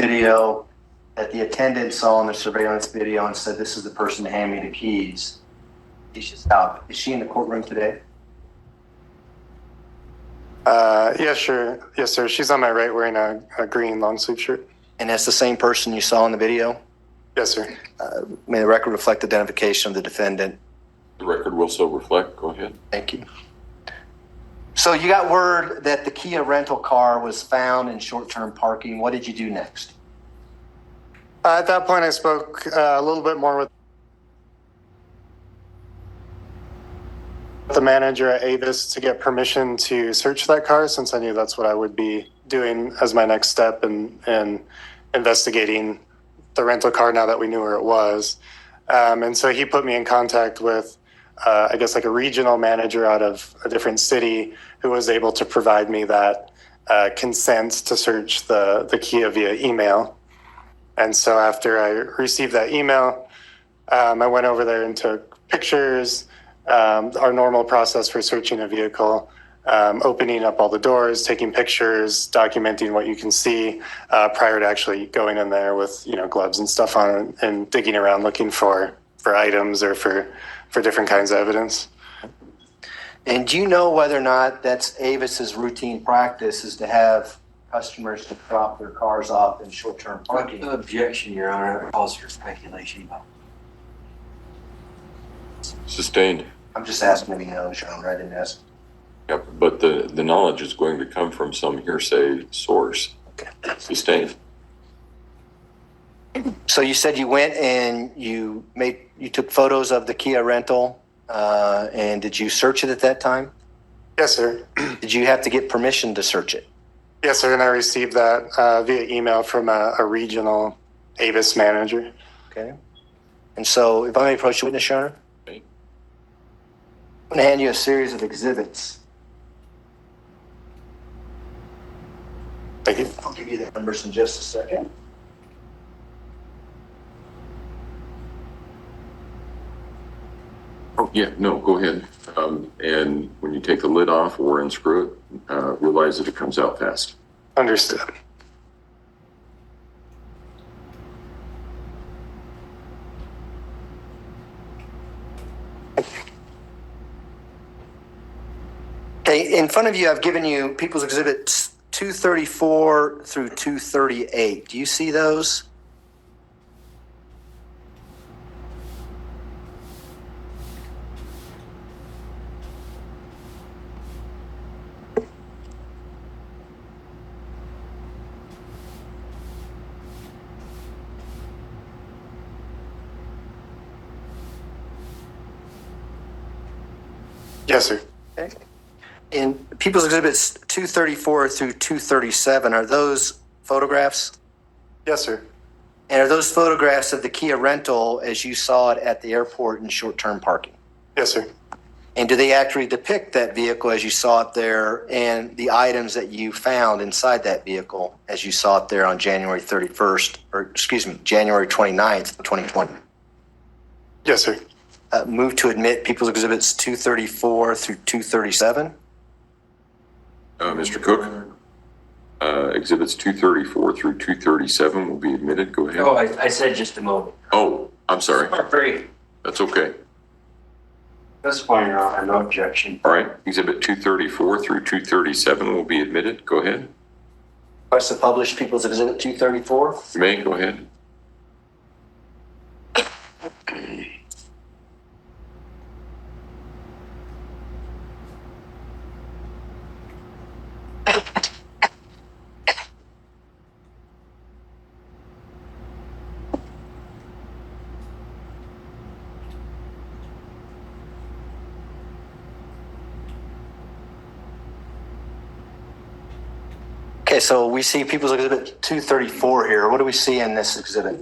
video that the attendant saw in the surveillance video and said, "This is the person to hand me the keys"? Leticia Stauch. Is she in the courtroom today? Yeah, sure. Yes, sir. She's on my right wearing a green long sleeve shirt. And that's the same person you saw in the video? Yes, sir. May the record reflect identification of the defendant? The record will so reflect. Go ahead. Thank you. So you got word that the Kia rental car was found in short-term parking. What did you do next? At that point, I spoke a little bit more with the manager at Avis to get permission to search that car, since I knew that's what I would be doing as my next step in investigating the rental car now that we knew where it was. And so he put me in contact with, I guess, like a regional manager out of a different city who was able to provide me that consent to search the Kia via email. And so after I received that email, I went over there and took pictures, our normal process for searching a vehicle, opening up all the doors, taking pictures, documenting what you can see prior to actually going in there with, gloves and stuff on and digging around looking for items or for different kinds of evidence. And do you know whether or not that's Avis's routine practice is to have customers to drop their cars off in short-term parking? Objection, Your Honor. Calls for speculation. Sustained. I'm just asking if he knows, Your Honor. I didn't ask. Yep, but the knowledge is going to come from some hearsay source. Okay. Sustained. So you said you went and you took photos of the Kia rental, and did you search it at that time? Yes, sir. Did you have to get permission to search it? Yes, sir. And I received that via email from a regional Avis manager. Okay. And so if I may approach the witness, Your Honor. Okay. I'm going to hand you a series of exhibits. Thank you. I'll give you the numbers in just a second. Oh, yeah, no, go ahead. And when you take the lid off or unscrew it, realize that it comes out fast. Understood. Okay, in front of you, I've given you People's Exhibits 234 through 238. Do you see those? Yes, sir. Okay. In People's Exhibits 234 through 237, are those photographs? Yes, sir. And are those photographs of the Kia rental as you saw it at the airport in short-term parking? Yes, sir. And do they actually depict that vehicle as you saw it there and the items that you found inside that vehicle as you saw it there on January 31st, or excuse me, January 29th, 2020? Yes, sir. Move to admit People's Exhibits 234 through 237. Mr. Cook, exhibits 234 through 237 will be admitted. Go ahead. Oh, I said just a moment. Oh, I'm sorry. Sorry. That's okay. That's fine, Your Honor. No objection. All right. Exhibit 234 through 237 will be admitted. Go ahead. Request to publish People's Exhibit 234. You may. Go ahead. Okay, so we see People's Exhibit 234 here. What do we see in this exhibit?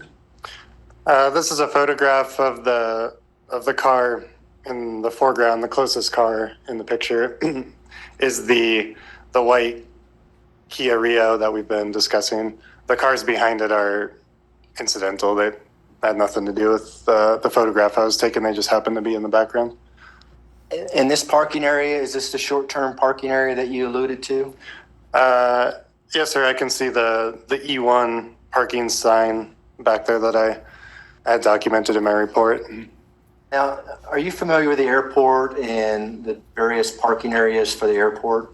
This is a photograph of the car in the foreground. The closest car in the picture is the white Kia Rio that we've been discussing. The cars behind it are incidental. They had nothing to do with the photograph I was taking. They just happened to be in the background. In this parking area, is this the short-term parking area that you alluded to? Yes, sir. I can see the E1 parking sign back there that I had documented in my report. Now, are you familiar with the airport and the various parking areas for the airport?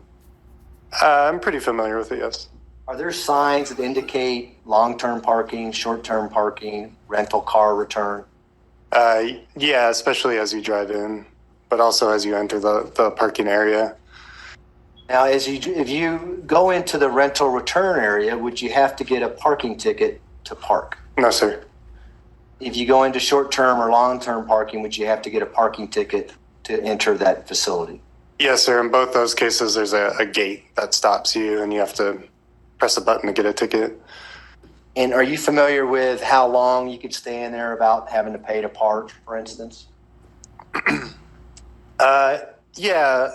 I'm pretty familiar with it, yes. Are there signs that indicate long-term parking, short-term parking, rental car return? Yeah, especially as you drive in, but also as you enter the parking area. Now, if you go into the rental return area, would you have to get a parking ticket to park? No, sir. If you go into short-term or long-term parking, would you have to get a parking ticket to enter that facility? Yes, sir. In both those cases, there's a gate that stops you, and you have to press a button to get a ticket. And are you familiar with how long you could stay in there without having to pay to park, for instance? Yeah,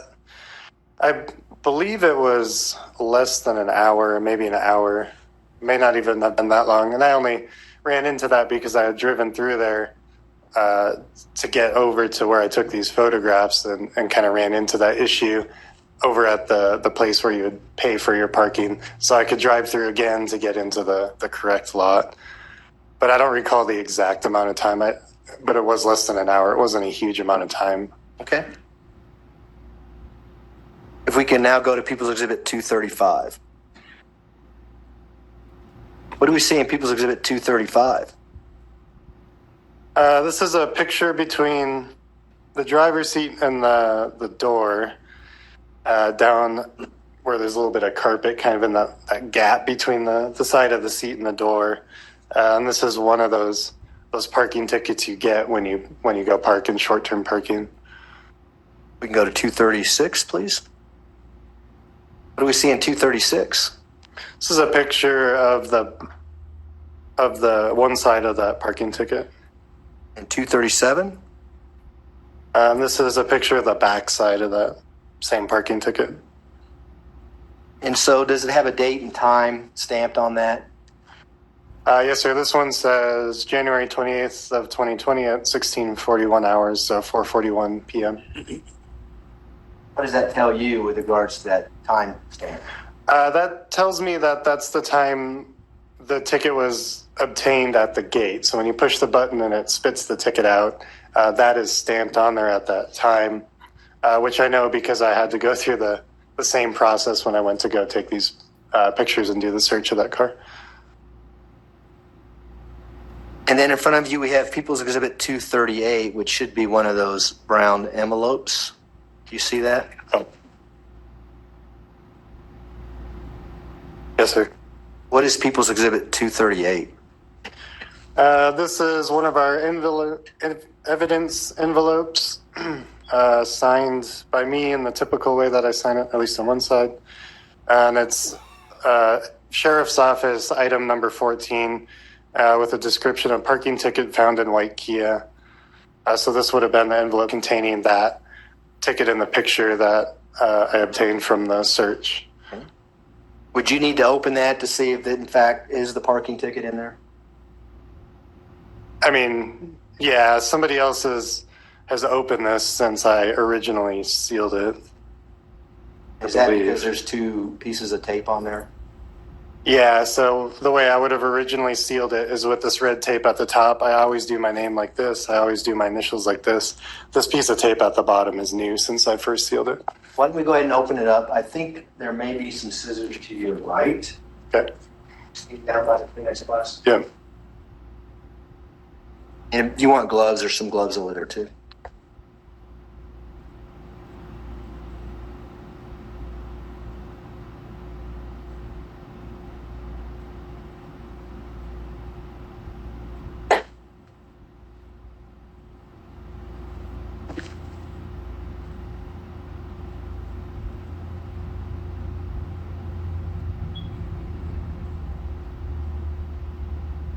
I believe it was less than an hour, maybe an hour. It may not even have been that long. And I only ran into that because I had driven through there to get over to where I took these photographs and kind of ran into that issue over at the place where you would pay for your parking. So I could drive through again to get into the correct lot. But I don't recall the exact amount of time, but it was less than an hour. It wasn't a huge amount of time. Okay. If we can now go to People's Exhibit 235. What do we see in People's Exhibit 235? This is a picture between the driver's seat and the door, down where there's a little bit of carpet kind of in that gap between the side of the seat and the door. And this is one of those parking tickets you get when you go park in short-term parking. We can go to 236, please. What do we see in 236? This is a picture of the one side of that parking ticket. And 237? This is a picture of the back side of that same parking ticket. And so does it have a date and time stamped on that? Yes, sir. This one says January 28th of 2020 at 16:41 hours, so 4:41 p.m. What does that tell you with regards to that time stamp? That tells me that that's the time the ticket was obtained at the gate. So when you push the button and it spits the ticket out, that is stamped on there at that time, which I know because I had to go through the same process when I went to go take these pictures and do the search of that car. And then in front of you, we have People's Exhibit 238, which should be one of those brown envelopes. Do you see that? Oh. Yes, sir. What is People's Exhibit 238? This is one of our evidence envelopes signed by me in the typical way that I sign it, at least on one side. And it's Sheriff's Office item number 14 with a description of parking ticket found in white Kia. So this would have been the envelope containing that ticket in the picture that I obtained from the search. Would you need to open that to see if it in fact is the parking ticket in there? I mean, yeah, somebody else has opened this since I originally sealed it. Is that because there's two pieces of tape on there? Yeah, so the way I would have originally sealed it is with this red tape at the top. I always do my name like this. I always do my initials like this. This piece of tape at the bottom is new since I first sealed it. Why don't we go ahead and open it up? I think there may be some scissors to your right. Okay. Sneak down by the Kleenex box. Yeah. And if you want gloves, there's some gloves over there too.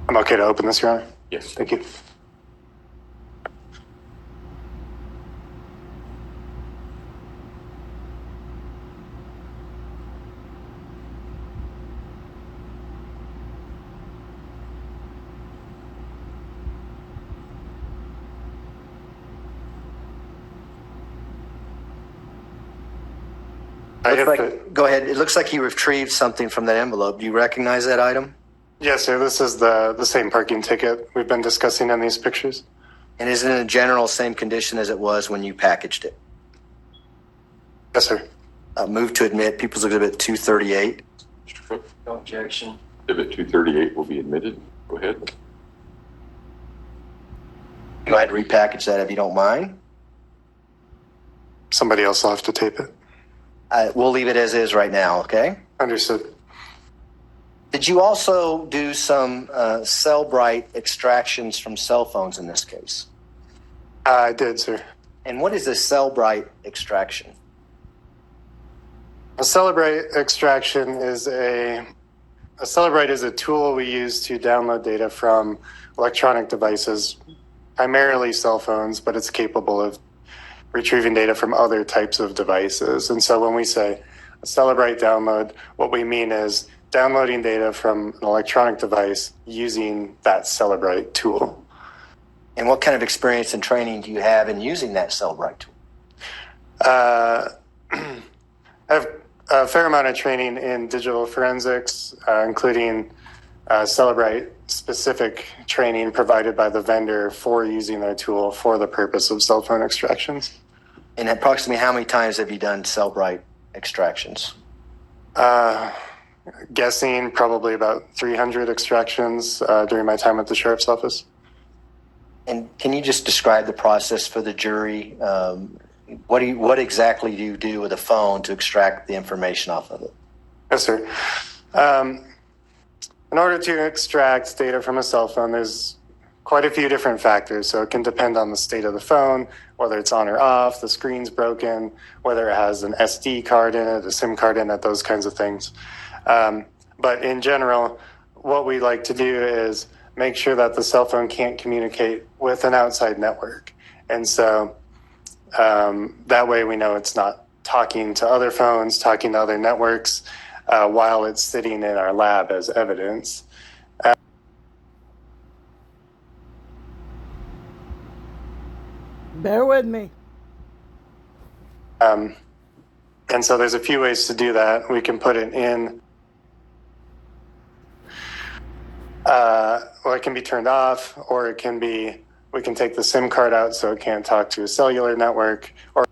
I'm okay to open this, Your Honor? Yes. Thank you. Go ahead. It looks like you retrieved something from that envelope. Do you recognize that item? Yes, sir. This is the same parking ticket we've been discussing in these pictures. And is it in general same condition as it was when you packaged it? Yes, sir. Move to admit People's Exhibit 238. Mr. Cook, No objection. Exhibit 238 will be admitted. Go ahead. Go ahead and repackage that if you don't mind. Somebody else will have to tape it. We'll leave it as is right now, okay? Understood. Did you also do some cell bright extractions from cell phones in this case? I did, sir. And what is a cell bright extraction? A Celebrate extraction is a Celebrite is a tool we use to download data from electronic devices, primarily cell phones, but it's capable of retrieving data from other types of devices. And so when we say a Celebrite download, what we mean is downloading data from an electronic device using that Celebrite tool. And what kind of experience and training do you have in using that cell bright tool? I have a fair amount of training in digital forensics, including Celebrite specific training provided by the vendor for using their tool for the purpose of cell phone extractions. And approximately how many times have you done cell bright extractions? Guessing probably about 300 extractions during my time at the sheriff's office. And can you just describe the process for the jury? What exactly do you do with a phone to extract the information off of it? Yes, sir. In order to extract data from a cell phone, there's quite a few different factors. So it can depend on the state of the phone, whether it's on or off, the screen's broken, whether it has an SD card in it, a SIM card in it, those kinds of things. But in general, what we like to do is make sure that the cell phone can't communicate with an outside network. And so that way we know it's not talking to other phones, talking to other networks while it's sitting in our lab as evidence. Bear with me. And so there's a few ways to do that. We can put it in, well, it can be turned off, or it can be, we can take the SIM card out so it can't talk to a cellular network, or